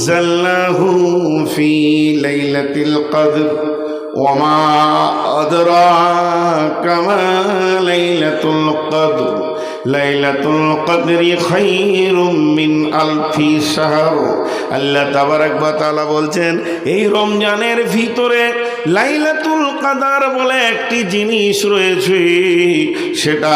أنزلناه في ليلة القدر وما أدراك ما ليلة القدر ليلة القدر خير من ألف شهر আল্লাহ তাবারক ওয়া তাআলা বলছেন এই রমজানের ভিতরে লাইলাতুল কদর বলে একটি জিনিস রয়েছে, সেটা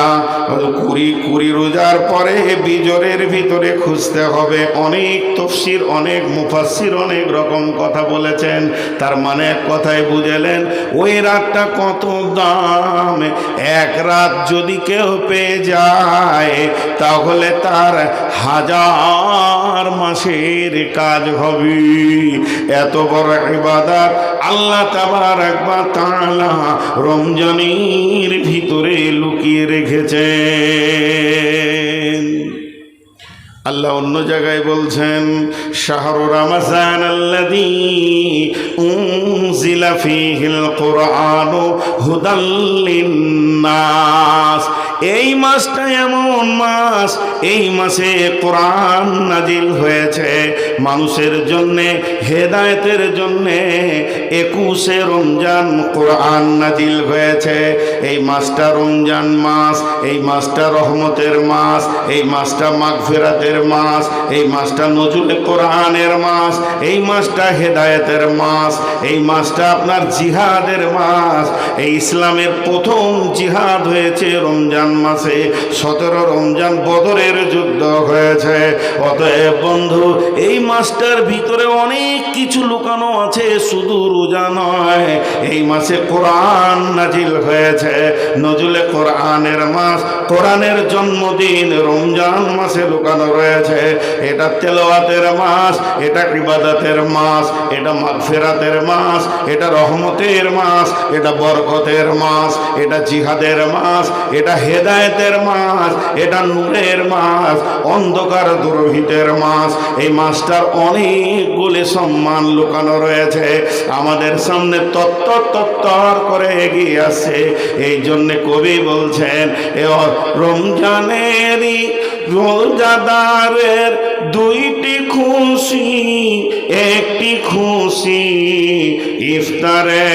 কুড়ি রোজার পরে বিজরের ভিতরে খুঁজতে হবে। অনেক তাফসীর, অনেক মুফাসসির অনেক রকম কথা বলেছেন। তার মানে এক কথায় বুঝলেন ওই রাতটা কত দাম। এক রাত যদি কেউ পেয়ে যায় তাহলে তার 1000 মাসের কাজ হবে। এত বড় ইবাদত আল্লাহ তাবারক ওয়া তাআলা রমজানের ভিতরে লুকিয়ে রেখেছেন। আল্লাহ অন্য জায়গায় বলছেন শাহরু রমজান আল্লাযী উনজিলা ফীহিল কুরআনু হুদাল লিন্নাস। এই মাসটা এমন মাস, এই মাসে কোরআন নাজিল হয়েছে মানুষের জন্যে, হেদায়েতের জন্যে। 21শে রমজান কোরআন নাজিল হয়েছে। এই মাসটা রমজান মাস, এই মাসটা রহমতের মাস, এই মাসটা মাগফিরাতের মাস, এই মাসটা নজুলে কোরআনের মাস, এই মাসটা হেদায়েতের মাস, এই মাসটা আপনার জিহাদের মাস। এই ইসলামের প্রথম জিহাদ হয়েছে রমজান মাসে। 17 রমজান বদরের যুদ্ধ হয়েছে। অতএব বন্ধু, এই মাসটার ভিতরে অনেক কিছু লুকানো আছে, শুধু রোজা নয়। এই মাসে কোরআন নাজিল হয়েছে, নজুলে কোরআনের মাস, কোরআনের জন্মদিন রমজান মাসে লুকানো রয়েছে। এটা তেলাওয়াতের মাস, এটা ইবাদতের মাস, এটা মাগফিরাতের মাস, এটা রহমতের মাস, এটা বরকতের মাস, এটা জিহাদের মাস, এটা হেদায়েতের মাস, এটা নূরের মাস, অন্ধকার দুরহিতের মাস। এই মাসটার অনেকগুলি সম্মান লুকানো রয়েছে, আমাদের সামনে তত্তর করে এগিয়ে আসছে। এই জন্যে কবি বলছেন এ রমজানেরই রোজাদারের দুইটি খুশি, একটি খুশি ইফতারে,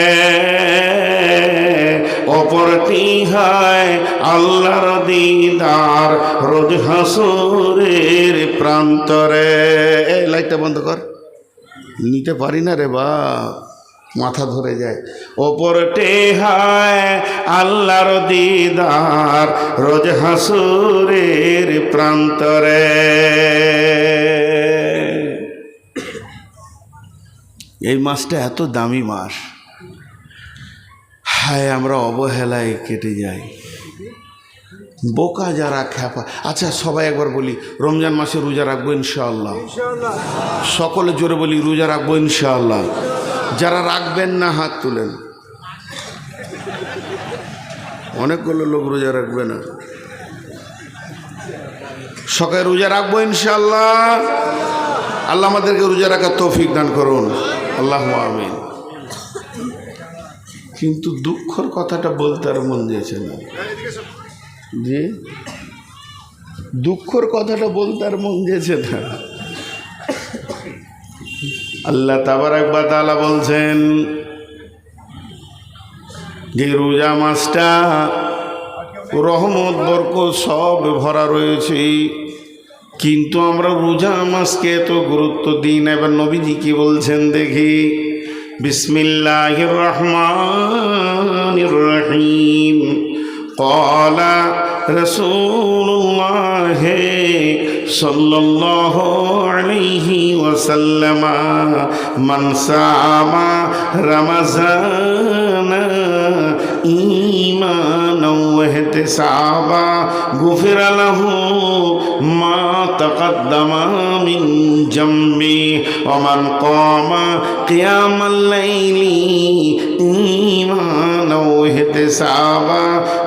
অপরটি হয় আল্লাহর দিদার রোজ হাসরের প্রান্তরে। এই লাইটটা বন্ধ কর, নিতে পারি না রে বা, মাথা ধরে যায়। ওপরটে হয় আল্লাহর দিদার রোজ হাসরের প্রান্তরে। এই মাসটা এত দামি মাস, হায় আমরা অবহেলায় কেটে যাই। বোকা যারা খ্যাপা। আচ্ছা সবাই একবার বলি রমজান মাসে রোজা রাখবো ইনশাআল্লাহ। সকলে জোরে বলি রোজা রাখবো ইনশাআল্লাহ। যারা রাখবেন না হাত তুলেন। অনেকগুলো লোক রোজা রাখবে না। সকালে রোজা রাখবো ইনশাআল্লাহ। আল্লাহ আমাদেরকে রোজা রাখার তৌফিক দান করুন, আল্লাহুম্মা আমিন। কিন্তু দুঃখের কথাটা বলতে আর মন দিয়েছে না। জি, দুঃখের কথাটা বলতে আর মন দিয়েছে না। আল্লাহ তাবারক ওয়া তাআলা বলছেন যে রোজা মাসটা রহমত বরকত সব ভরা রয়েছে, কিন্তু আমরা রোজা মাসকে এত গুরুত্ব দিই না। এবার নবীজি কি বলছেন দেখি, বিসমিল্লাহির রহমানির রহিম। ক্বালা রাসূলুল্লাহ সাল্লাল্লাহু আলাইহি ওয়াসাল্লাম মান সামা রমাযানা ঈমানাও ওয়া ইহতিসাবা গুফিরা লাহু মা তাকাদ্দামা মিন জামবি ওয়া মান ক্বামা কিয়ামাল লাইলি ঈমানাও ওয়া ইহতিসাবা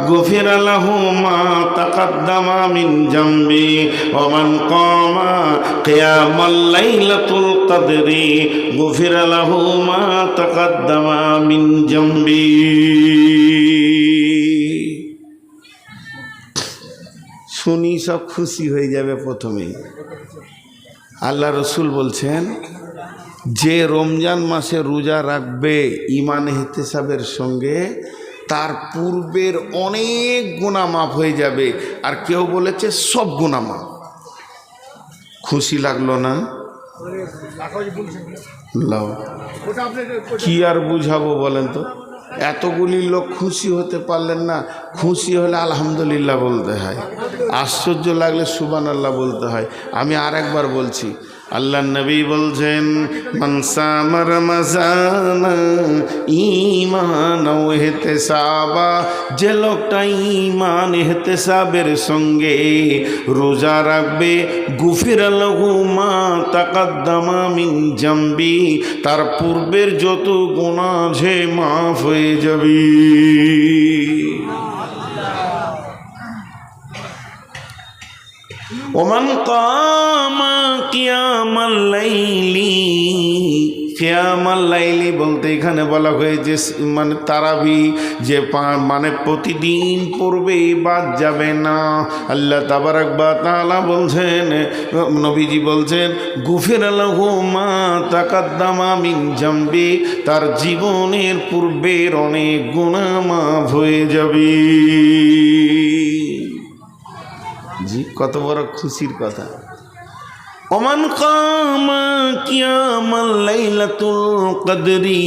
গুফিরা লাহু মা তাকাদ্দামা মিন জামবি ওয়া মান ক্বামা কিয়ামাল লাইলাতুল কদরি গুফিরা লাহু মা তাকাদ্দামা মিন জামবি। শুনি সব খুশি হয়ে যাবে। প্রথমেই আল্লাহ রসুল বলছেন যে রমজান মাসে রোজা রাখবে ঈমান ইহতিসাবের সঙ্গে, তার পূর্বের অনেক গুনাহ মাফ হয়ে যাবে। আর কেউ বলেছে সব গুনাহ মাফ। খুশি লাগলো না? লাও, কি আর বুঝাবো বলেন তো? এতগুলি লোক খুশি হতে পারলেন না। খুশি হলে আলহামদুলিল্লাহ বলতে হয়, আশ্চর্য লাগলে সুবহানাল্লাহ বলতে হয়। আমি আর একবার বলছি, আল্লাহ নবী বলছেন, মান সামা রমজান ঈমান ও ইহতিসাবা, যে লোকটা ঈমান ইহতিসাবের সঙ্গে রোজা রাখবে, গুফিরা লাহু মা তাকাদ্দামা মিন জামবি, তার পূর্বের যত গুনাহ আছে মাফ হয়ে যাবে। ওমান কামা কিয়ামাল লাইলি, কিয়ামাল লাইলি বলতে এখানে বলা হয়েছে মানে তারাবি, যে মানে প্রতিদিন পড়বে, বাদ যাবে না। আল্লাহ তাবারাক ওয়া তাআলা বলছেন, নবীজি বলছেন, গুফিরা লাহু মা তাকাদ্দামা মিন জামবি, তার জীবনের পূর্বের অনেক গুনাহ মাফ হয়ে যাবে। জি, কত বড় খুশির কথা। ওমান কামা কিয়ামাল লাইলাতুল কদরি,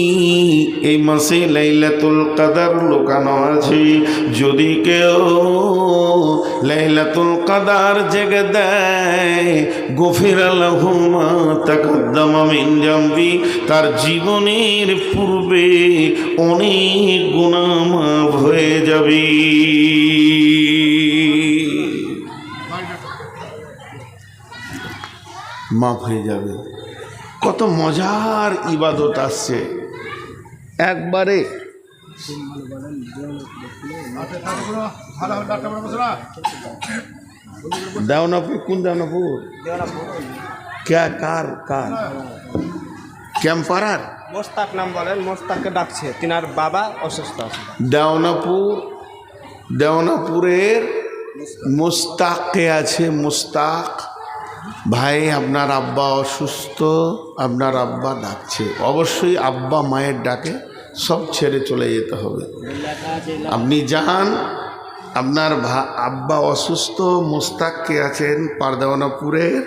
এই মাসে লাইলাতুল কদর লুকানো আছে। যদি কেউ লাইলাতুল কদর জেগে দেয়, গুফিরা লাহু মা তাকাদ্দামা মিন জামবি, তার জীবনের পূর্বে অনেক গুনাহ মাফ হয়ে যাবে। মাফ হয়ে যাবে। কত মজার ইবাদত আসছে একবারে। দেওনাপুর, কোন দেওনাপুর? ক্যা কার কার ক্যাম্পারার মোস্তাক নাম বলেন, মোস্তাককে ডাকছে, তিনার বাবা অসুস্থ আছে। দেওনাপুরের মুস্তাককে আছে। মুস্তাক ভাই, আপনার আব্বা অসুস্থ, আপনার আব্বা ডাকছে। অবশ্যই আব্বা মায়ের ডাকে সব ছেড়ে চলে যেতে হবে। আপনি যান, আপনার আব্বা অসুস্থ, মুস্তাককে আছেন পারদেওয়ানাপুরের,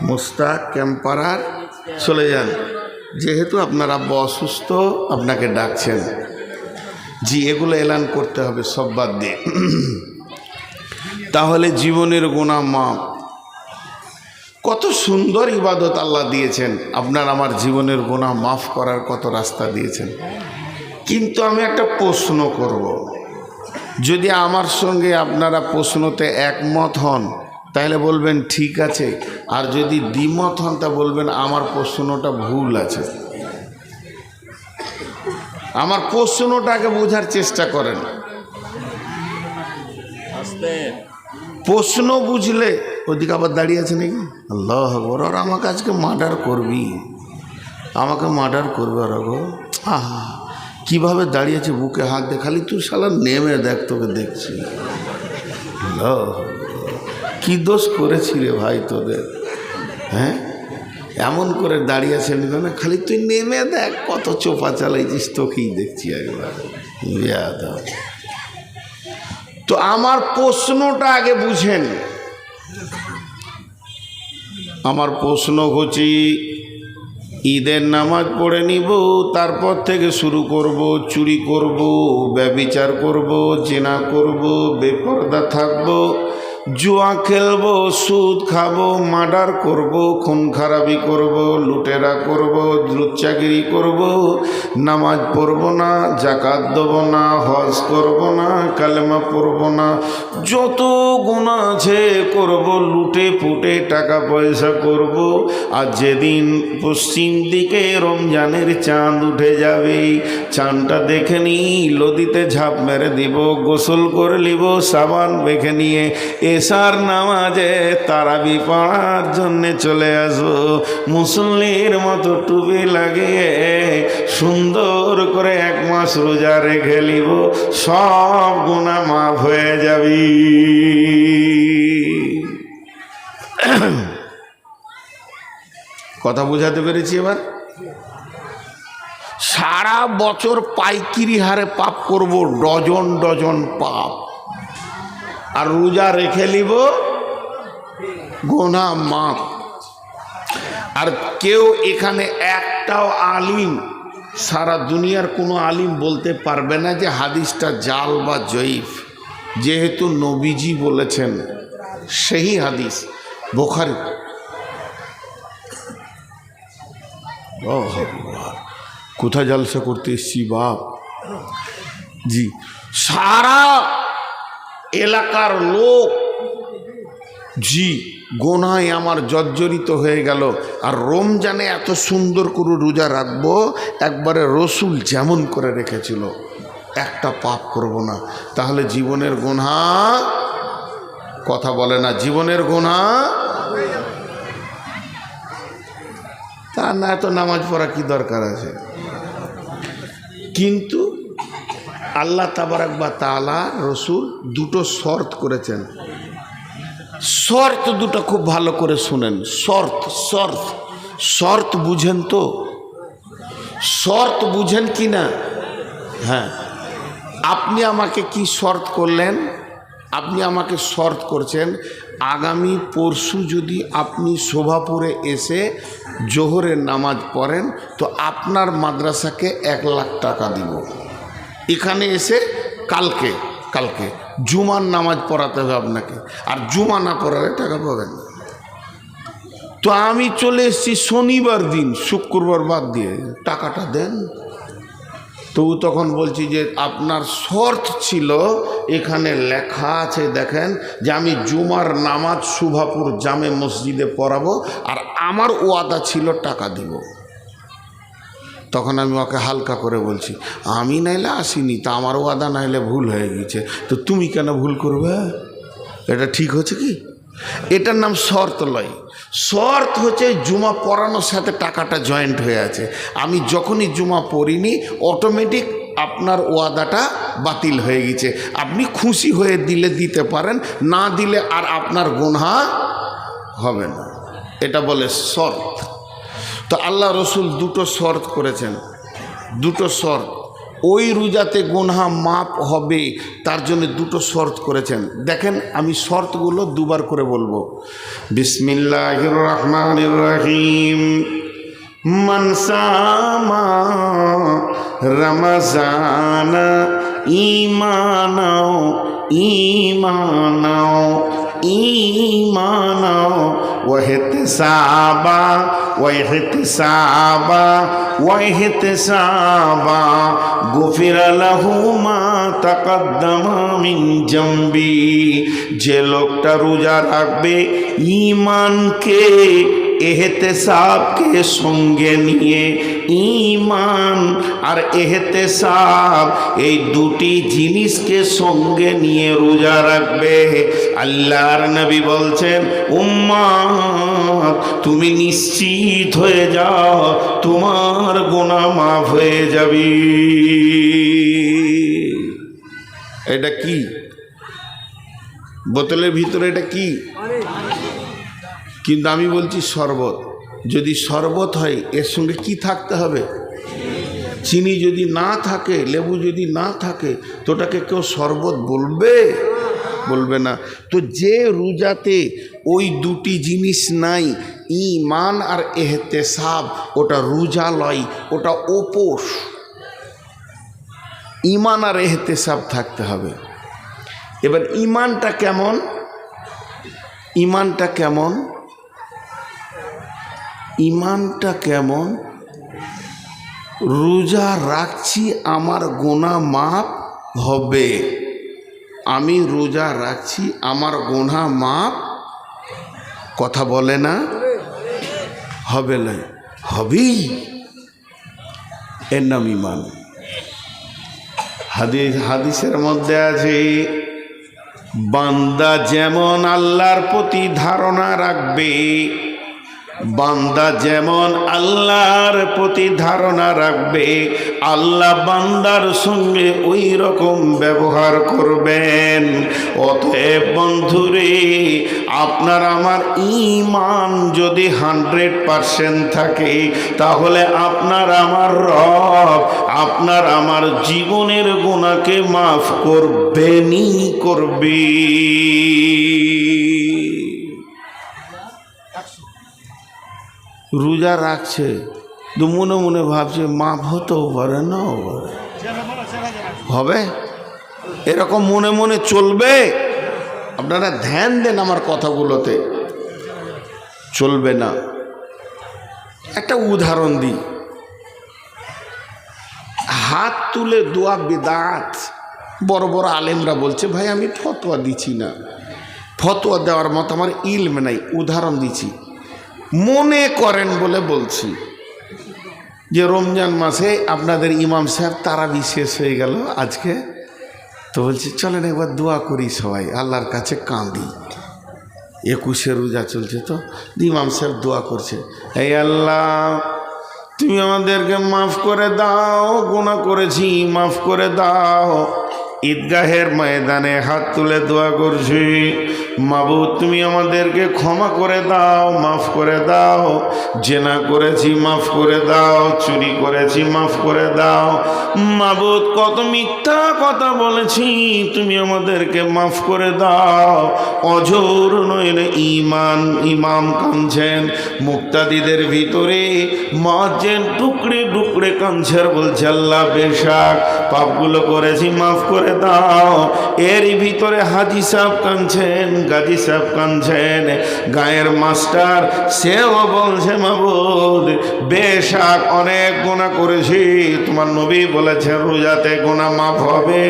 মুস্তাক ক্যাম্পারার, চলে যান। যেহেতু আপনার আব্বা অসুস্থ, আপনাকে ডাকছেন। জি, এগুলো এলান করতে হবে সব বাদ দিয়ে, তাহলে জীবনের গুনাহ মাফ। কত সুন্দর ইবাদত আল্লাহ দিয়েছেন, আপনার আমার জীবনের গুনাহ মাফ করার কত রাস্তা দিয়েছেন। কিন্তু আমি একটা প্রশ্ন করব, যদি আমার সঙ্গে আপনারা প্রশ্নতে একমত হন তাহলে বলবেন ঠিক আছে, আর যদি দ্বিমত হন তা বলবেন আমার প্রশ্নটা ভুল আছে। আমার প্রশ্নটাকে বোঝার চেষ্টা করেন। প্রশ্ন বুঝলে, ওদিকে আবার দাঁড়িয়ে আছে নাকি? আল্লাহ আকবার, আর আমাকে আজকে মার্ডার করবি, আমাকে মার্ডার করবে। আর গো আহা, কীভাবে দাঁড়িয়েছে, বুকে হাত দে, খালি তুই শালা নেমে দেখ, তোকে দেখছি। আল্লাহ, কী দোষ করেছি রে ভাই তোদের, হ্যাঁ? এমন করে দাঁড়িয়ে আছে না, খালি তুই নেমে দেখ, কত চোপা চালাইছিস, তোকেই দেখছি একবার। তো আমার প্রশ্নটা আগে বুঝেন। আমার প্রশ্ন হচ্ছে, ঈদের নামাজ পড়ে নিব, তারপর থেকে শুরু করব, চুরি করব, ব্যভিচার করব, জিনা করব, বেপরদা থাকব, জুয়া খেলবো, সুদ খাবো, মার্ডার করব, খুন খারাপি করব, লুটেরা করব, লুচ্চাগিরি করব, নামাজ পড়ব না, জাকাত দেব না, হজ করব না, কালেমা পড়ব না, যত গুনাহ আছে করব, লুটে পুটে টাকা পয়সা করব। আর যেদিন পশ্চিম দিকে রমজানের চাঁদ উঠে যাবে, চাঁদটা দেখে নিই, নদীতে ঝাঁপ মেরে দিব, গোসল করে নিব, সাবান মেখে নিয়ে এশার নামাজে তারাবি পড়ার জন্যে চলে আসবো। মুসল্লির মতো টুপি লাগিয়ে সুন্দর করে 1 মাস রোজা রেখে নিব, সব গুনাহ মাফ হয়ে যাবি। কথা বুঝাতে পেরেছি এবার? সারা বছর পাইকিরি হারে পাপ করব, ডজন ডজন পাপ, আর রোজা রেখে নিব গোনা মাপ। আর কেউ এখানে একটাও আলিম, সারা দুনিয়ার কোনো আলিম বলতে পারবে না যে হাদিসটা জাল বা জয়ীফ, যেহেতু নবীজি বলেছেন, সেই হাদিস বুখারী। কোথায় জলসা করতে এসছি বাপ? জি, সারা এলাকার লোক জি গোনায় আমার জর্জরিত হয়ে গেল। আর রমজানে এত সুন্দর করে রোজা রাখবো, একবারে রসুল যেমন করে রেখেছিল, একটা পাপ করব না। তাহলে জীবনের গুনাহ, কথা বলে না, জীবনের গুনাহ তা না, এত নামাজ পড়া কি দরকার আছে? কিন্তু আল্লাহ তাবারাক ওয়া তাআলা রসুল দুটো শর্ত করেছেন। শর্ত দুটো খুব ভালো করে শুনেন। শর্ত শর্ত শর্ত বুঝেন তো? শর্ত বুঝেন কি না? হ্যাঁ, আপনি আমাকে কি শর্ত করলেন? আপনি আমাকে শর্ত করছেন, আগামী পরশু যদি আপনি শোভাপুরে এসে জোহরের নামাজ পড়েন তো আপনার মাদ্রাসাকে 1 লাখ টাকা দিব। এখানে এসে কালকে কালকে জুমার নামাজ পড়াতে হবে আপনাকে, আর জুমা না পড়ালে টাকা পাবেন না। তো আমি চলে এসেছি শনিবার দিন, শুক্রবার বাদ দিয়ে, টাকাটা দেন। তবু তখন বলছি যে আপনার শর্ত ছিল, এখানে লেখা আছে দেখেন, যে আমি জুমার নামাজ শোভাপুর জামে মসজিদে পড়াবো, আর আমার ওয়াদা ছিল টাকা দিব। তখন আমি ওকে হালকা করে বলছি, আমি নাইলে আসিনি, তা আমার ওয়াদা নাইলে ভুল হয়ে গেছে, তো তুমি কেন ভুল করবে? এটা ঠিক হচ্ছে কি? এটার নাম শর্ত লয়। শর্ত হচ্ছে জুমা পড়ানোর সাথে টাকাটা জয়েন্ট হয়ে আছে। আমি যখনই জুমা পড়িনি, অটোমেটিক আপনার ওয়াদাটা বাতিল হয়ে গেছে। আপনি খুশি হয়ে দিলে দিতে পারেন, না দিলে আর আপনার গুনাহ হবে না। এটা বলে শর্ত। তো আল্লাহ রসুল দুটো শর্ত করেছেন, দুটো শর্ত। ওই রোজাতে গুনাহ মাপ হবে, তার জন্য দুটো শর্ত করেছেন। দেখেন, আমি শর্তগুলো দুবার করে বলবো। বিসমিল্লাহির রহমানির রহিম। মান সামা রমজানা ঈমানাও ঈমানাও ঈমানাও ওয়াহতিসাবা ওয়াহতিসাবা ওয়াহতিসাবা গুফিরা লাহু মা তাকাদ্দামা মিন জামবি। যে লোকটা রোজা রাখবে ঈমানকে, এহতেসাবকে সঙ্গে নিয়ে, ঈমান আর এহতেসাব এই দুটি জিনিসকে সঙ্গে নিয়ে রোজা রাখবে। আল্লাহর নবী বলছেন, উম্মত তুমি নিশ্চিত হয়ে যাও, তোমার গুনাহ মাফ হয়ে যাবে। এটা কি বোতলের ভিতরে? এটা কি? কিন্তু আমি বলছি শরবত। যদি শরবত হয়, এর সঙ্গে কি থাকতে হবে? চিনি যদি না থাকে, লেবু যদি না থাকে, তো ওটাকে কেউ শরবত বলবে? বলবে না। তো যে রোজাতে ওই দুটি জিনিস নাই, ঈমান আর এহতেসাব, ওটা রোজা লয়, ওটা উপোস। ঈমান আর এহতেসাব থাকতে হবে। এবার ঈমানটা কেমন? ঈমানটা কেমন? ঈমানটা কেমন? রোজা রাখছি, আমার গুনাহ মাফ হবে। আমি রোজা রাখছি, আমার গুনাহ মাফ, কথা বলে না? হবে না, হবেই। এর নাম ঈমান। হাদিসের মধ্যে আছে, বান্দা যেমন আল্লাহর প্রতি ধারণা রাখবে, বান্দা যেমন আল্লাহর প্রতি ধারণা রাখবে, আল্লাহ বান্দার সঙ্গে ওই রকম ব্যবহার করবেন। অতএব বন্ধুরে, আপনার আমার ঈমান যদি 100% থাকে, তাহলে আপনার আমার রব আপনার আমার জীবনের গুনাহকে মাফ করবেনই করবে। রোজা রাখছে তো মনে মনে ভাবছে মাফ হতেও পারে, না হবে, এরকম মনে মনে চলবে। আপনারা ধ্যান দেন আমার কথাগুলোতে, চলবে না। একটা উদাহরণ দিই, হাত তুলে দোয়া বিদআত। বড় বড় আলেমরা বলছে ভাই আমি ফতোয়া দিচ্ছি না, ফতোয়া দেওয়ার মতো আমার ইলম নাই, উদাহরণ দিচ্ছি। মনে করেন বলে বলছি যে রমজান মাসে আপনাদের ইমাম সাহেব তারাবি শেষ হয়ে গেল আজকে, তো বলছি চলেন একবার দোয়া করি সবাই, আল্লাহর কাছে কাঁদি। 21 রোজা চলছে, তো ইমাম সাহেব দোয়া করছে, এই আল্লাহ তুমি আমাদেরকে মাফ করে দাও, গুনাহ করেছি মাফ করে দাও। ঈদগাহের ময়দানে হাত তুলে দোয়া করছি, মাবুদ তুমি আমাদেরকে ক্ষমা করে দাও, মাফ করে দাও। জেনা করেছি মাফ করে দাও, চুরি করেছি মাফ করে দাও। মাবুদ কত মিথ্যা কথা বলেছি, তুমি আমাদেরকে মাফ করে দাও। অঝোর নইলে ইমাম কাঁদছেন, মুক্তাদিদের ভিতরে মুয়াজ্জিন টুকরে টুকরে কাঁদছেন, বলছে আল্লাহ বেশাক পাপগুলো করেছি মাফ করে দাও। এরই ভিতরে হাজি সাহেব কাঁদছেন, গাজী সাহেব কাঁদছেন, গায়ের মাস্টার সেও বলছে মাবুদ বেশাক অনেক গুনাহ করেছি, তোমার নবী বলেছেন রোজাতে গুনাহ মাফ হবে।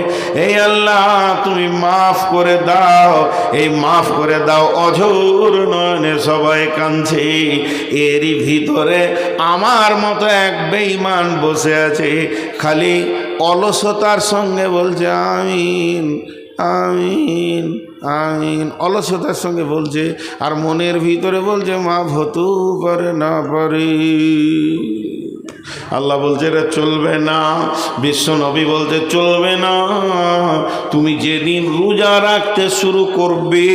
এই আল্লাহ তুমি মাফ করে দাও, এই মাফ করে দাও। অঝোর নয়নে সবাই কাঁদছে, এরই ভিতরে আমার মতো এক বেঈমান বসে আছে, খালি অলসতার সঙ্গে বলছে আমিন আমিন আমিন, অলসতার সঙ্গে বলছে, আর মনের ভিতরে বলছে মাফ হতেও পারে না পারে। আল্লাহ বলছে এটা চলবে না, বিশ্ব নবী বলছে চলবে না। তুমি যেদিন রোজা রাখতে শুরু করবে,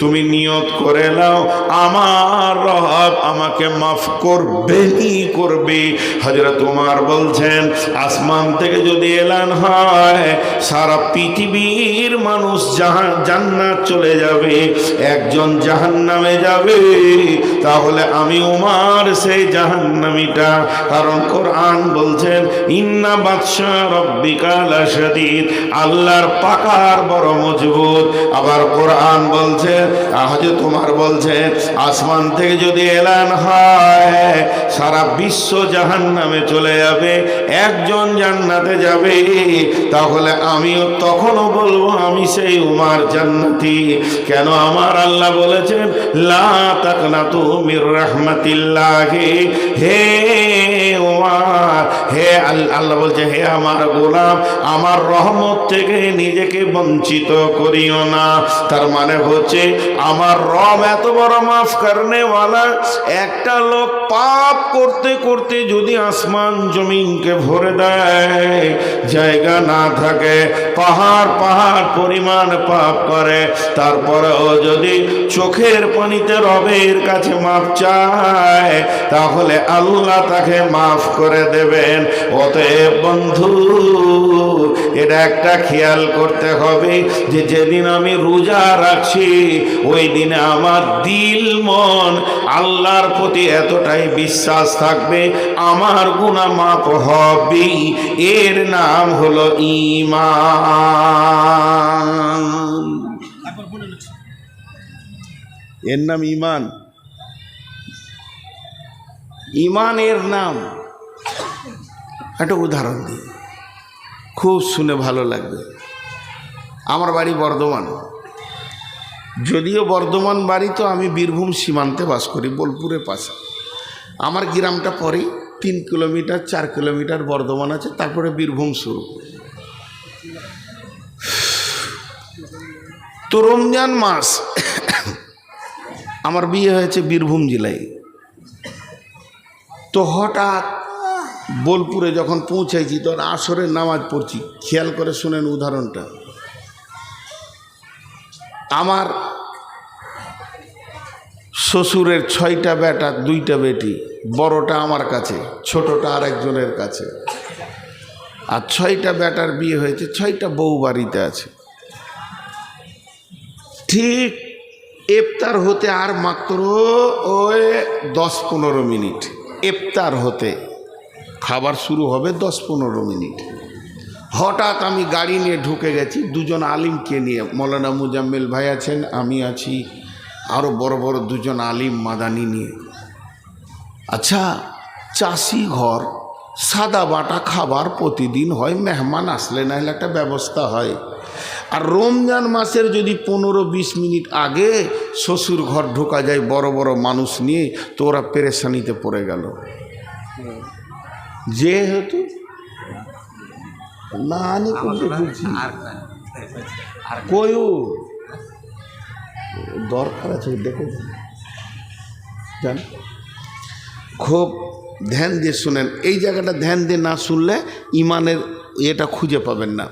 তুমি নিয়ত করে নাও আমার রব আমাকে মাফ করবেনই করবে। হযরত ওমর বলছেন আসমান থেকে যদি এলান হয় সারা পৃথিবীর মানুষ জান্নাত চলে যাবে, একজন জাহান্নামে যাবে, তাহলে আমি ওমর সেই জাহান্নামীটা। কারণ কোরআন বলছেন ইন্না বাতশা রাব্বিকা লাশাদীদ, আল্লাহর পাকার বড় মজবুত। আবার কোরআন বলছে, হযরত ওমর বলছেন আসমান থেকে যদি এলান হয় সারা বিশ্ব জাহান্নামে চলে যাবে, একজন জান্নাতে যাবে, তাহলে আমিও তখনও বলবো আমি সেই ওমর জান্নাতি। কেন? আমার আল্লাহ বলেছেন লা তাকনাতু মির রাহমাতিল্লাহি, হে ওমর, হে আল্লাহ বলছে হে আমার গোলাম, আমার রহমত থেকে নিজেকে বঞ্চিত করিও না। তার মানে হচ্ছে আমার রব এত বড় মাফ করনে ওয়ালা। একটা লোক পাপ করতে করতে যদি আসমান জমিনকে ভরে দেয়, জায়গা না থাকে, পাহাড় পাহাড় পরিমাণ পাপ করে, তারপরেও যদি চোখের পানিতে রবের কাছে মাফ চায়, তাহলে আল্লাহ তাকে মাফ করে দেবেন। অতএব বন্ধু, এটা একটা খেয়াল করতে হবে যে যেদিন আমি রোজা রাখছি ওই দিনে আমার দিল মন আল্লাহর প্রতি এতটাই বিশ্বাস থাকবে আমার গুনাহ মাফ হবে। এর নাম হলো ঈমান, এর নাম ঈমান। ঈমানের নাম একটা উদাহরণ দিই, খুব শুনে ভালো লাগবে। আমার বাড়ি বর্ধমান, যদিও বর্ধমান বাড়ি, তো আমি বীরভূম সীমান্তে বাস করি, বোলপুরের পাশে। আমার গ্রামটা পরে 3 কিলোমিটার 4 কিলোমিটার বর্ধমান আছে, তারপরে বীরভূম শুরু। তো রমজান মাস আমার বিয়ে হয়েছে বীরভূম জেলায়। তো হঠাৎ বোলপুরে যখন পৌঁছাইছি তখন আসরের নামাজ পড়ছি। খেয়াল করে শুনেন উদাহরণটা। আমার শ্বশুরের 6টা বেটা 2টা বেটি, বড়টা আমার কাছে, ছোটটা আরেকজনের কাছে। আর 6টা বেটার বিয়ে হয়েছে, 6টা বউ বাড়িতে আছে। ঠিক ইফতার হতে আর মাত্র ওই 10-15 মিনিট, ইফতার হতে, খাবার শুরু হবে 10-15 মিনিট। হঠাৎ আমি গাড়ি নিয়ে ঢুকে গেছি, 2জন আলিমকে নিয়ে। মৌলানা মুজাম্মেল ভাই আছেন, আমি আছি, আরও বড় বড় 2জন আলিম মাদানি নিয়ে। আচ্ছা, চাষি ঘর, সাদা বাটা খাবার প্রতিদিন হয়, মেহমান আসলে না হলে একটা ব্যবস্থা হয়। আর রমজান মাসের যদি 15-20 মিনিট আগে শ্বশুর ঘর ঢোকা যায় বড় বড় মানুষ নিয়ে, তো ওরা পেরেশানিতে পড়ে গেল। যেহেতু না আনি করতে বলছি, কয়ু দরকার আছে দেখো, জান খুব ধ্যান দিয়ে শুনেন। এই জায়গাটা ধ্যান দিয়ে না শুনলে ইমানের এটা খুঁজে পাবেন না।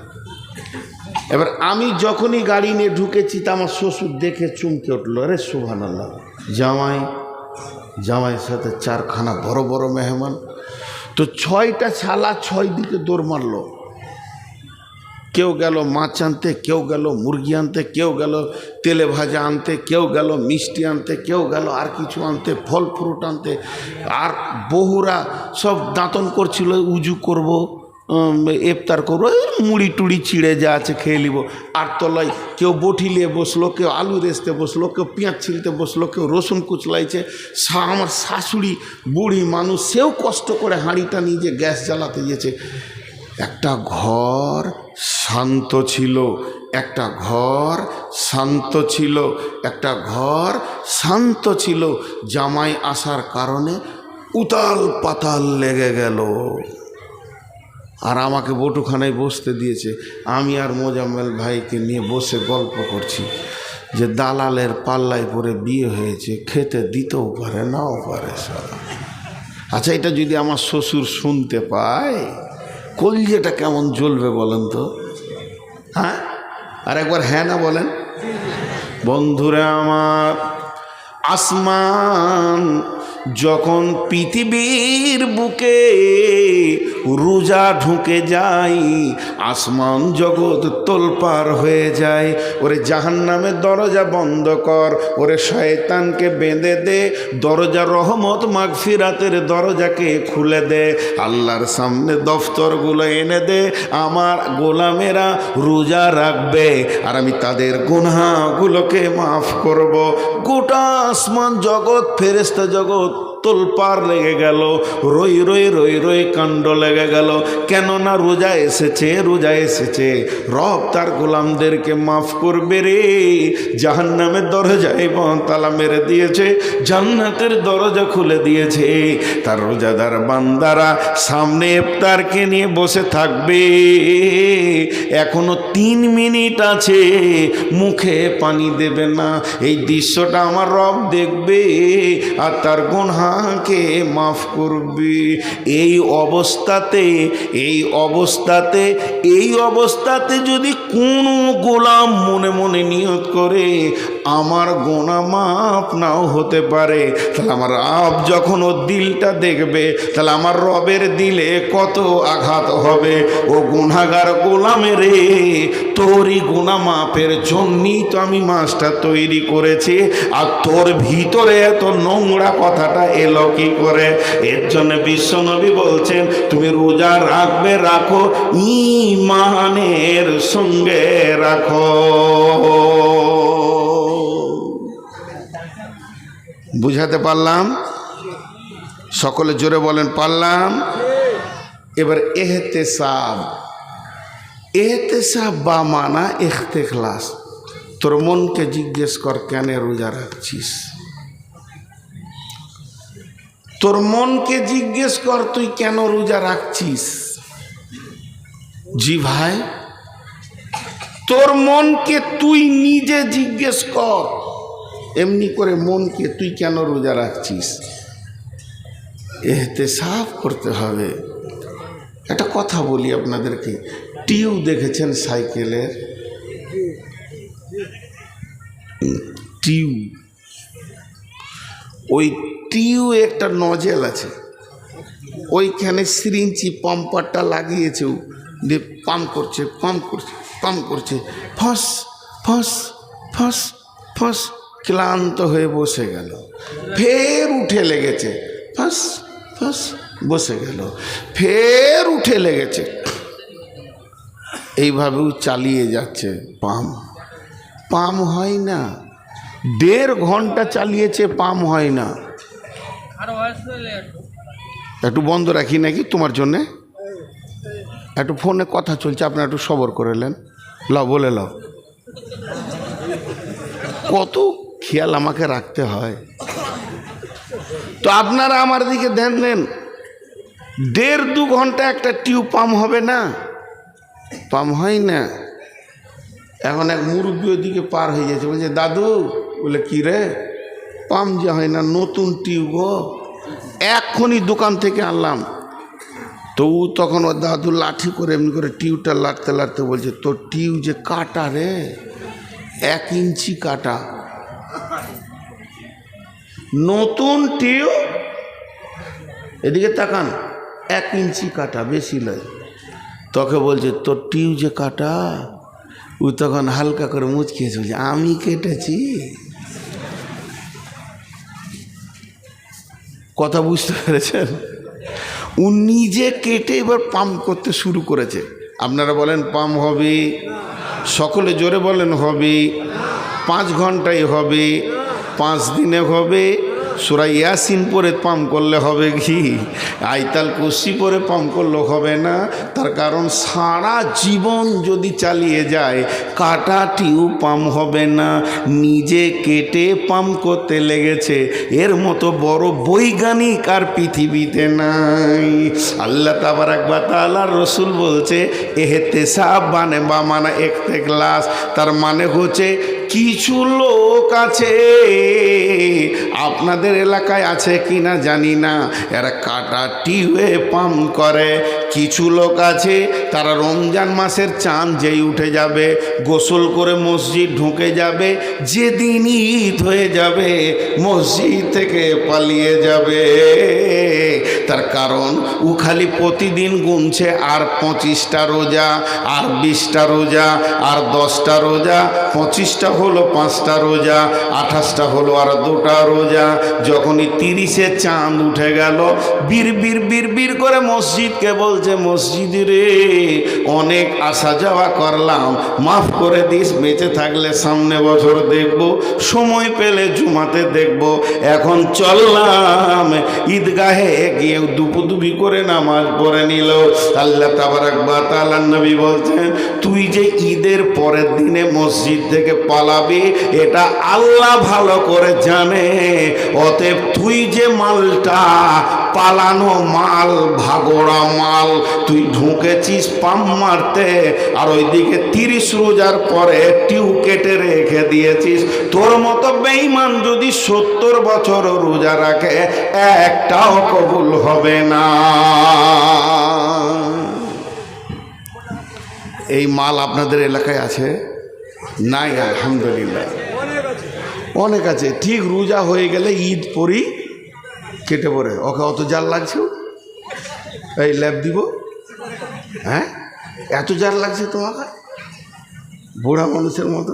এবার আমি যখনই গাড়ি নিয়ে ঢুকেছি তা আমার শ্বশুর দেখে চমকে উঠলো, আরে সুবহানাল্লাহ, জামাইয়ের সাথে 4খানা বড় বড় মেহমান। তো 6টা ছালা 6 দিকে দৌড় মারলো। কেউ গেল মাছ আনতে, কেউ গেল মুরগি আনতে, কেউ গেল তেলে ভাজা আনতে, কেউ গেল মিষ্টি আনতে, কেউ গেল আর কিছু আনতে, ফল ফ্রুট আনতে। আর বহুরা সব দাঁতন করছিল, উজু করব, ইফতার করবো, মুড়ি টুড়ি চিড়ে যা আছে খেয়ে নিব। আর তলায় কেউ বটি নিয়ে বসলো, কেউ আলু রেসতে বসলো, কেউ পেঁয়াজ ছিলতে বসলো, কেউ রসুন কুচলাইছে। আমার শাশুড়ি বুড়ি মানুষ, সেও কষ্ট করে হাঁড়িটা নিয়ে গ্যাস জ্বালাতে গিয়েছে। একটা ঘর শান্ত ছিল, একটা ঘর শান্ত ছিল, একটা ঘর শান্ত ছিল। জামাই আসার কারণে উতাল পাতাল লেগে গেল। আর আমাকে বটুখানায় বসতে দিয়েছে। আমি আর মোজাম্মেল ভাইকে নিয়ে বসে গল্প করছি যে দালালের পাল্লায় পরে বিয়ে হয়েছে, খেতে দিতেও পারে নাও পারে সারা। আচ্ছা, এটা যদি আমার শ্বশুর শুনতে পায়, কলজেটা কেমন জ্বলবে বলেন তো? হ্যাঁ, আর একবার হ্যাঁ না বলেন। বন্ধুরা আমার, আসমান যখন পৃথিবীর বুকে রোজা ঢুকে যায়, আসমান জগৎ তোলপার হয়ে যায়। ওরে জাহান্নামের দরজা বন্ধ কর, ওরে শয়তানকে বেঁধে দে, দরজা রহমত মাগফিরাতের দরজাকে খুলে দে, আল্লাহর সামনে দফতরগুলো এনে দে। আমার গোলামেরা রোজা রাখবে আর আমি তাদের গুনাহগুলোকে মাফ করব। গোটা আসমান জগৎ, ফেরেশতা জগৎ তোলপার লেগে গেল, রই রই রই রই কাণ্ড লেগে গেল। কেননা রোজা এসেছে, রোজা এসেছে, রব তার গোলামদেরকে মাফ করবে রে। জাহান্নামের দরজায় তালা মেরে দিয়েছে, জান্নাতের দরজা খুলে দিয়েছে। তার রোজাদার বান্দারা সামনে ইফতারকে নিয়ে বসে থাকবে। এখনো 3 মিনিট আছে, মুখে পানি দেবে না। এই দৃশ্যটা আমার রব দেখবে আর তার গুনাহকে মাফ করবে। এই অবস্থাতে যদি কোনো গোলাম মনে মনে নিয়ত করে আমার গুনাহ মাফ নাও হতে পারে, তাহলে আমার রব যখন ওর দিলটা দেখবে, তাহলে আমার রবের দিলে কত আঘাত হবে। ও গুনাহগার গোলামের রে, তোরই গুনাহ মাফের জন্যই তো আমি মাছটা তৈরি করেছি। আর তোর ভিতরে এত নোংরা কথাটা এলো কি করে? এর জন্য বিশ্বনবী বলছেন, তুমি রোজা রাখবে, রাখো, ঈমানের সঙ্গে রাখো। বুঝাতে পারলাম? সকলে জোরে বলেন, পারলাম? এবার এহতেসাব বা মানা ইখতিলাস। তোর মনকে জিজ্ঞেস কর, কেন রোজা রাখছিস? তোর মনকে জিজ্ঞেস কর, তুই কেন রোজা রাখছিস? জি ভাই, তোর মনকে তুই নিজে জিজ্ঞেস কর, এমনি করে মনকে তুই কেন রোজা রাখছিস, এহতেসাব করতে হবে। একটা কথা বলি আপনাদেরকে, টিউ দেখেছেন সাইকেলের? টিউ, ওই টিউ একটা নজেল আছে, ওইখানে সিরিঞ্চি পাম্পারটা লাগিয়েছে, দিয়ে পাম্প করছে পাম্প করছে পাম্প করছে, ফস ফস ফস ফস, ক্লান্ত হয়ে বসে গেল, ফের উঠে লেগেছে, ফস ফস বসে গেল, ফের উঠে লেগেছে, এইভাবেও চালিয়ে যাচ্ছে। পাম্প পাম্প হয় না, 1.5 ঘন্টা চালিয়েছে, পাম্প হয় না। একটু বন্ধ রাখি নাকি তোমার জন্যে, একটু ফোনে কথা চলছে, আপনারা একটু সবর করে নেন, লাও বলে লাও। কত খেয়াল আমাকে রাখতে হয়। তো আপনারা আমার দিকে ধ্যান দেন, 1.5-2 ঘন্টা একটা টিউব পাম্প হবে না, পাম্প হয় না। এখন এক মুরব্বী ওইদিকে পার হয়ে যাচ্ছে, বলছে দাদু, বলে কি রে, পাম্প যে হয় না, নতুন টিউব গো, এক্ষুনি দোকান থেকে আনলাম। তো তখন ও দাদু লাঠি করে এমনি করে টিউবটা লাড়তে লাড়তে বলছে, তোর টিউব যে কাটা রে, 1 ইঞ্চি কাটা, নতুন টিউব, এদিকে তাকান, 1 ইঞ্চি কাটা, বেশি নয়। তোকে বলছে তোর টিউব যে কাটা, ও তখন হালকা করে মুচকিয়েছে, বলছে আমি কেটেছি। কথা বুঝতে পেরেছেন? ও নিজে কেটে এবার পাম্প করতে শুরু করেছে। আপনারা বলেন পাম্প হবে? সকলে জোরে বলেন হবে। 5 ঘন্টায় হবে, 5 দিনে হবে। সূরা ইয়াসিন পরে পাম্প করলে হবে কি, আইতাল কুরসি পরে পাম্প করলে হবে না। তার কারণ সারা জীবন যদি চালিয়ে যায়, কাটা টিউব পাম্প হবে না, নিজে কেটে পাম্প করতে লেগেছে। এর মতো বড় বৈজ্ঞানিক আর পৃথিবীতে নাই। আল্লাহ তাবারাক ওয়া তাআলার রাসূল বলছে এহতেসাব বা মানে ইখতিলাস, তার মানে হচ্ছে কিছু লোক আছে, আপনাদের এলাকায় আছে কিনা জানি না, এরা কাটা টিউবে পাম্প করে। কিছু লোক আছে তারা রমজান মাসের চাঁদ যেই উঠে যাবে, গোসল করে মসজিদ ঢুকে যাবে, যেদিন ঈদ হয়ে যাবে মসজিদ থেকে পালিয়ে যাবে। তার কারণ ও খালি প্রতিদিন গুনছে, আর 25টা রোজা, আর 20টা রোজা, আর 10টা রোজা, 25টা হলো 5টা রোজা, 28টা হলো আর 2টা রোজা। যখনই 30-এ চাঁদ উঠে গেল, বীর বীর বীর বীর করে মসজিদকে বলছে, মসজিদ রে অনেক আসা যাওয়া করলাম, মাফ করে দিস, বেঁচে থাকলে সামনে বছর দেখব, সময় পেলে জুমাতে দেখব, এখন চললাম ঈদগাহে গিয়ে দুপুদুবি করে নামাজ পড়ে নিল। আল্লাহ তাবারাক ওয়া তাআলার নবী বলছেন, তুই যে ঈদের পরের দিনে মসজিদ থেকে পালাবি এটা আল্লাহ ভালো করে জানে। অতএব তুই যে মালটা পালানো মাল, ভাগোড়া মাল, তুই ঢুকেছিস পাম্প মারতে, আর ওইদিকে 30 রোজার পরে টিউ কেটে রেখে দিয়েছিস। তোর মতো বেঈমান যদি 70 বছর রোজা রাখে, একটাও কবুল হবে না। এই মাল আপনাদের এলাকায় আছে? নাই, আলহামদুলিল্লাহ অনেক আছে। ঠিক রোজা হয়ে গেলে ঈদ পরই কেটে পড়ে, ওকে অত জাল লাগছে, এই ল্যাব দিব, হ্যাঁ এত জাল লাগছে তোমাকে, বুড়া মানুষের মতো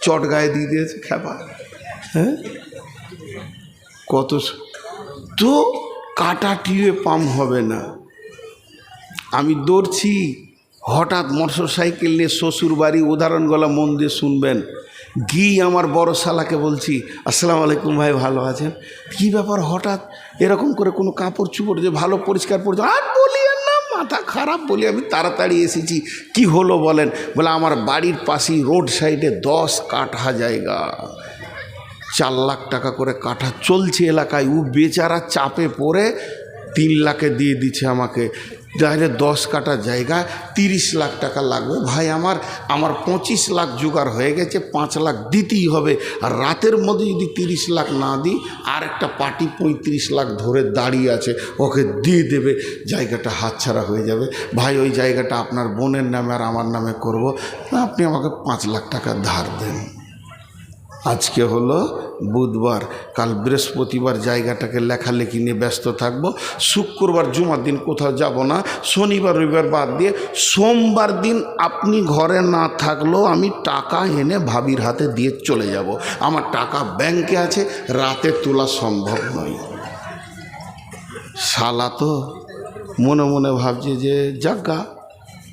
চট গায়ে দিয়ে দিয়েছে খেপা, হ্যাঁ কত। তো কাটা টিউবে পাম্প হবে না। আমি দৌড়ছি, হঠাৎ মোটর সাইকেল নিয়ে শ্বশুর বাড়ি, উদাহরণগুলো মন দিয়ে শুনবেন, গিয়ে আমার বড় শালাকে বলছি, আসসালামু আলাইকুম ভাই, ভালো আছেন? কী ব্যাপার হঠাৎ এরকম করে, কোনো কাপড় চুপড় যে ভালো পরিষ্কার পড়ছে? আর বলি আর না, মাথা খারাপ। বলি আমি তাড়াতাড়ি এসেছি, কি হলো বলেন? বলে আমার বাড়ির পাশেই রোড সাইডে 10 কাঠা জায়গা, 4 লাখ টাকা করে কাঠা চলছে এলাকায়। ও বেচারা চাপে পড়ে 3 লাখে দিয়ে দিচ্ছে আমাকে, যাহলে 10 কাটা জায়গা 30 লাখ টাকা লাগবে। ভাই আমার 25 লাখ জোগাড় হয়ে গেছে, 5 লাখ দিতেই হবে। আর রাতের মধ্যে যদি 30 লাখ না দিই, আর একটা পার্টি 35 লাখ ধরে দাঁড়িয়ে আছে, ওকে দিয়ে দেবে, জায়গাটা হাতছাড়া হয়ে যাবে। ভাই ওই জায়গাটা আপনার বোনের নামে আর আমার নামে করব, আপনি আমাকে 5 লাখ টাকা ধার দেন। আজকে হলো বুধবার, কাল বৃহস্পতিবার জায়গাটাকে লেখালেখি নিয়ে ব্যস্ত থাকবো। শুক্রবার জুমার দিন কোথাও যাব না। শনিবার রবিবার বাদ দিয়ে সোমবার দিন আপনি ঘরে না থাকলেও আমি টাকা এনে ভাবির হাতে দিয়ে চলে যাব। আমার টাকা ব্যাংকে আছে, রাতে তোলা সম্ভব নয়। শালা তো মনে মনে ভাবছে যে যাজ্ঞা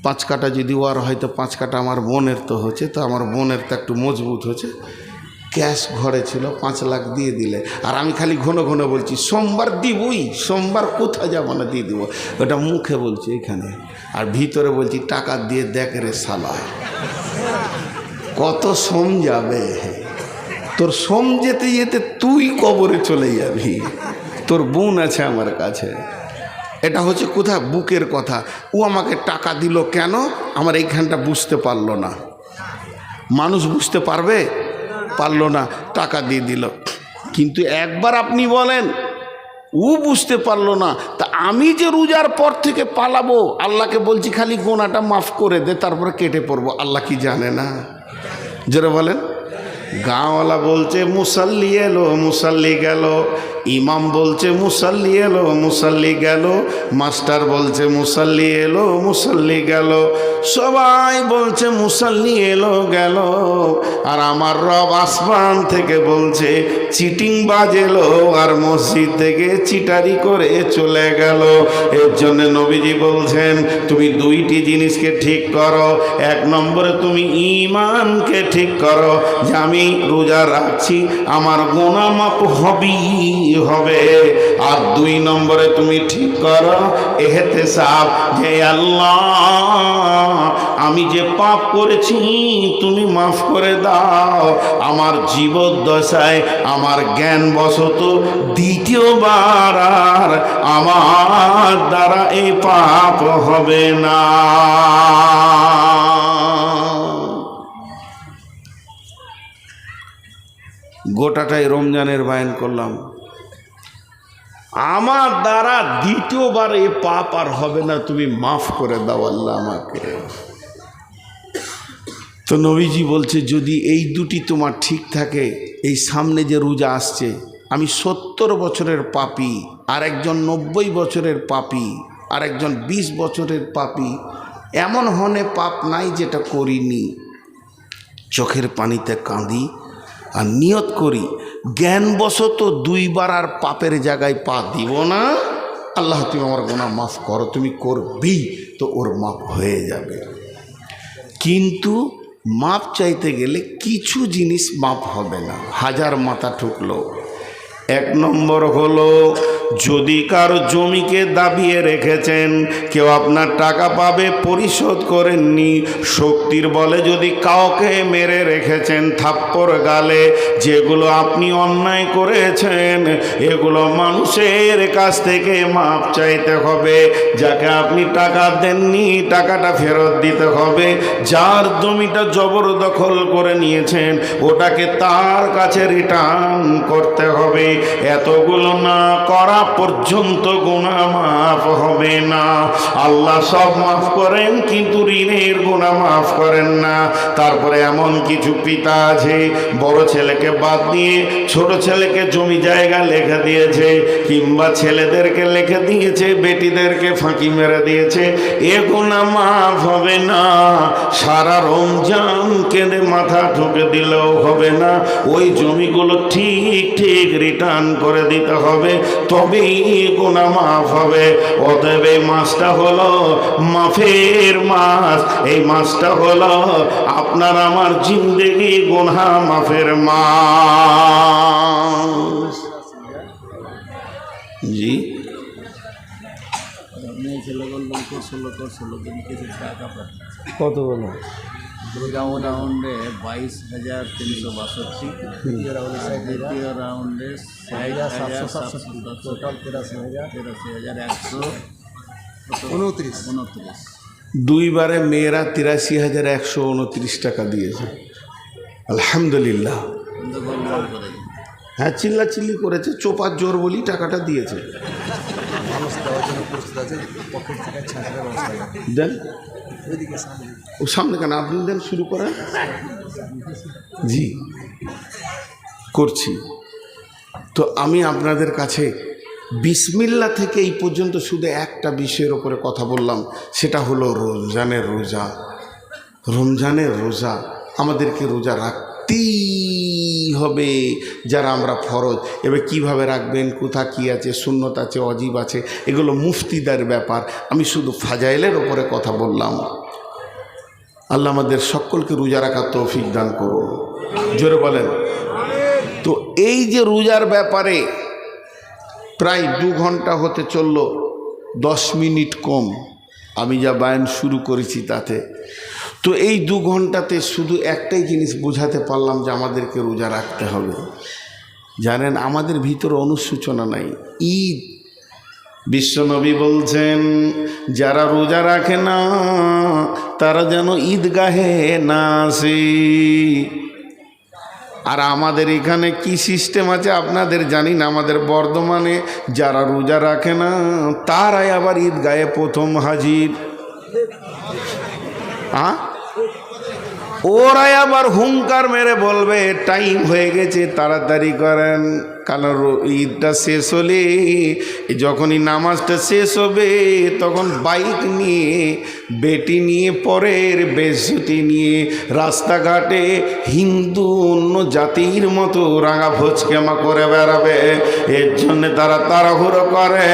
5 কাটা যদি ওয়ার হয়তো 5 কাটা আমার বোনের তো হচ্ছে, তো আমার বোনের তো একটু মজবুত হচ্ছে। ক্যাশ ঘরে ছিল, 5 লাখ দিয়ে দিলে, আর আমি খালি ঘন ঘন বলছি সোমবার দিবই, সোমবার কোথায় যাব না দিয়ে দিব। ওটা মুখে বলছি এখানে, আর ভিতরে বলছি টাকা দিয়ে দেখ রে শালা, কত সোম যাবে তোর। সোম যেতে যেতে তুই কবরে চলে যাবি। তোর বোন আছে আমার কাছে, এটা হচ্ছে কোথায় বুকের কথা। ও আমাকে টাকা দিল কেন, আমার এইখানটা বুঝতে পারলো না। মানুষ বুঝতে পারলো না, টাকা দিয়ে দিল। কিন্তু একবার আপনি বলেন ও বুঝতে পারলো না, তা আমি যে রোজার পর থেকে পালাবো, আল্লাহকে বলছি খালি গোনাটা মাফ করে দে, তারপরে কেটে পড়বো। আল্লাহ কি জানে না? যারা বলেন গাঁওয়ালা বলছে মুসাল্লি এলো মুসাল্লি গেল, ইমাম বলছে মুসাল্লি এলো মুসাল্লি গেল, মাস্টার বলছে মুসাল্লি এলো মুসাল্লি গেল, সবাই বলছে মুসাল্লি এলো গেল, আর আমার রব আসমান থেকে বলছে চিটিং বাজেলো আর মসজিদ থেকে চিটারি করে চলে গেল। এর জন্য নবীজি বলছেন তুমি 2টি জিনিসকে ঠিক করো। 1 নম্বরে তুমি ঈমানকে ঠিক করো যে আমি রোজা রাখছি, আমার গুনাহ মাফ হবে। আর 2 নম্বরে তুমি ঠিক করো ইহতিসাব, যে আল্লাহ আমি যে পাপ করেছি তুমি মাফ করে দাও। আমার জীবদ্দশায় আমার জ্ঞান বশত দ্বিতীয়বার আর আমার দ্বারা এই পাপ হবে না। গোটাটাই রমজানের বায়ান করলাম, আমার দ্বারা দ্বিতীয়বার এই পাপ আর হবে না, তুমি মাফ করে দাও আল্লাহ আমাকে। তো নবীজি বলছে যদি এই 2টি তোমার ঠিক থাকে, এই সামনে যে রোজা আসছে, আমি 70 বছরের পাপী, আর একজন 90 বছরের পাপী, আর একজন 20 বছরের পাপী, এমন হনে পাপ নাই যেটা করিনি। চোখের পানিতে কাঁদি আর নিয়ত করি জ্ঞানবশত 2 বার আর পাপের জায়গায় পা দিব না। আল্লাহ তুমি আমার গুনাহ মাফ করো, তুমি করবি তো ওর মাফ হয়ে যাবে। কিন্তু মাপ চাইতে গেলে কিছু জিনিস মাপ হবে না, হাজার মাথা ঠুকলো। 1 নম্বর হলো যদি কারো জমিকে দাবিয়ে রেখেছেন, কেউ আপনার টাকা পাবে পরিশোধ করেননি, শক্তির বলে যদি কাউকে মেরে রেখেছেন থাপ্পড় গালে, যেগুলো আপনি অন্যায় করেছেন এগুলো মানুষের কাছ থেকে মাপ চাইতে হবে। যাকে আপনি টাকা দেননি টাকাটা ফেরত দিতে হবে। যার জমিটা জবরদখল করে নিয়েছেন ওটাকে তার কাছে রিটার্ন করতে হবে। এতগুলো না করা পর্যন্ত গুনাহ মাফ হবে না। আল্লাহ সব মাফ করেন কিন্তু ঋণের গুনাহ মাফ করেন না। তারপরে এমন কিছু পিতা আছে বড় ছেলেকে বাদ দিয়ে ছোট ছেলেকে জমি জায়গা লিখে দিয়েছে, কিংবা ছেলেদেরকে লিখে দিয়েছে বেটিদেরকে ফাঁকি মেরে দিয়েছে, এ গুনাহ মাফ হবে না। সারা রমজান কেঁদে মাথা ঠুকে দিলেও হবে না, ওই জমিগুলো ঠিক ঠিক রিটার্ন করে দিতে হবে, তবেই গুনাহ মাফ হবে। অতএব এই মাসটা হলো মাফের মাস, এই মাসটা হলো আপনার আমার জিন্দেগি গুনাহ মাফের মাস। জি কত বলো? দুই রাউন্ডে 22,362, দ্বিতীয় রাউন্ডে 60,767, টোটাল 83,129। দুইবারে মেয়েরা 83,129 টাকা দিয়েছে। আলহামদুলিল্লাহ। কিন্তু গোলমাল করে হ্যাঁ, চিল্লাচিল্লি করেছে, চোপার জোর বলি টাকাটা দিয়েছে। মানুষ দেওয়ার জন্য প্রস্তুত আছে, পকেট থেকে ছাঁচের ব্যবস্থা নেই। দেন, ওইদিকে সামনে ও সামনে কেন, আপনি দেন, শুরু করেন। জি, করছি। তো আমি আপনাদের কাছে বিসমিল্লাহ থেকে এই পর্যন্ত শুধু একটা বিষয়ের ওপরে কথা বললাম, সেটা হলো রমজানের রোজা। রমজানের রোজা আমাদেরকে রোজা রাখতেই হবে, যারা আমরা ফরজ। এবার কিভাবে রাখবেন, কোথা কী আছে, সুন্নত আছে, অজিব আছে, এগুলো মুফতিদার ব্যাপার। আমি শুধু ফাজাইলের ওপরে কথা বললাম। আল্লাহ আমাদের সকলকে রোজা রাখার তৌফিক দান করুন, জোরে বলেন। তো এই যে রোজার ব্যাপারে প্রায় 2 ঘন্টা হতে চলল, 10 মিনিট কম আমি যা বায়ান শুরু করেছি তাতে। তো এই 2 ঘন্টাতে শুধু একটাই জিনিস বোঝাতে পারলাম যে আমাদেরকে রোজা রাখতে হবে। জানেন, আমাদের ভিতরে অনুশোচনা নাই। ঈদ, বিশ্বনবী বলছেন, যারা রোজা রাখে না তারা যেন ঈদগাহে না আসে। আর আমাদের এখানে কি সিস্টেম আছে আপনাদের জানি না। আমাদের বর্ধমানে যারা রোজা রাখে না তারাই আবার ঈদগাহে প্রথম হাজির। ওরাই আবার হুঙ্কার মেরে বলবে টাইম হয়ে গেছে, তাড়াতাড়ি করেন। কারণ ঈদটা শেষ হলে, যখনই নামাজটা শেষ হবে, তখন বাইক নিয়ে, বেটি নিয়ে, পরের বেশটি নিয়ে রাস্তাঘাটে হিন্দু অন্য জাতির মতো রাঙা ভোজকেমা করে বেড়াবে। এর জন্যে তারা তাড়াহুড়ো করে।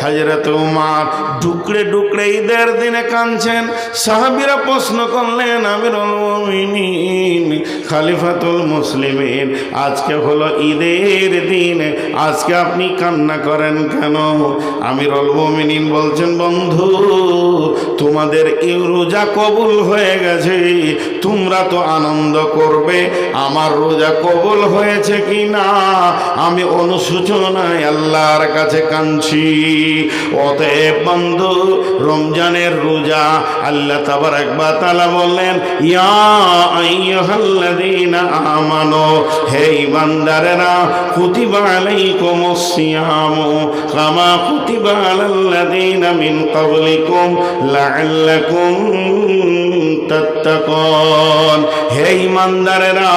হযরত উমর ডুকরে ডুকরে ঈদের দিনে কাঁদছেন। সাহাবীরা প্রশ্ন করলেন, আমিরুল মুমিনিন, খলিফাতুল মুসলিমিন, আজকে হলো ঈদের দিন, আজকে আপনি কান্না করেন কেন? আমিরুল মুমিনিন বলছেন, বন্ধু, তোমাদের এই রোজা কবুল হয়ে গেছে, তোমরা তো আনন্দ করবে, আমার রোজা কবুল হয়েছে কি না আমি অনুশোচনায় আল্লাহর কাছে কাঁদছি। অতএব বন্ধু, রমজানের রোজা আল্লাহ তাবারক ওয়া তাআলা বললেন, ইয়া আইয়ুহাল্লাযীনা আমানু, হে ঈমানদারেরা, কুতিবা আলাইকুমুস সিয়ামু কামা কুতিবা আলাল্লাযীনা মিন ক্বাবলিকুম লাআল্লাকুম তাত্তাকুন। হে ঈমানদারেরা,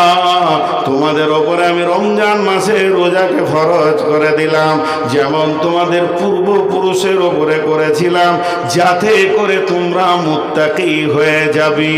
তোমাদের ওপরে আমি রমজান মাসে রোজাকে ফরজ করে দিলাম, যেমন তোমাদের পূর্বপুরুষের ওপরে করেছিলাম, যাতে করে তোমরা মুত্তাকি হয়ে যাবে।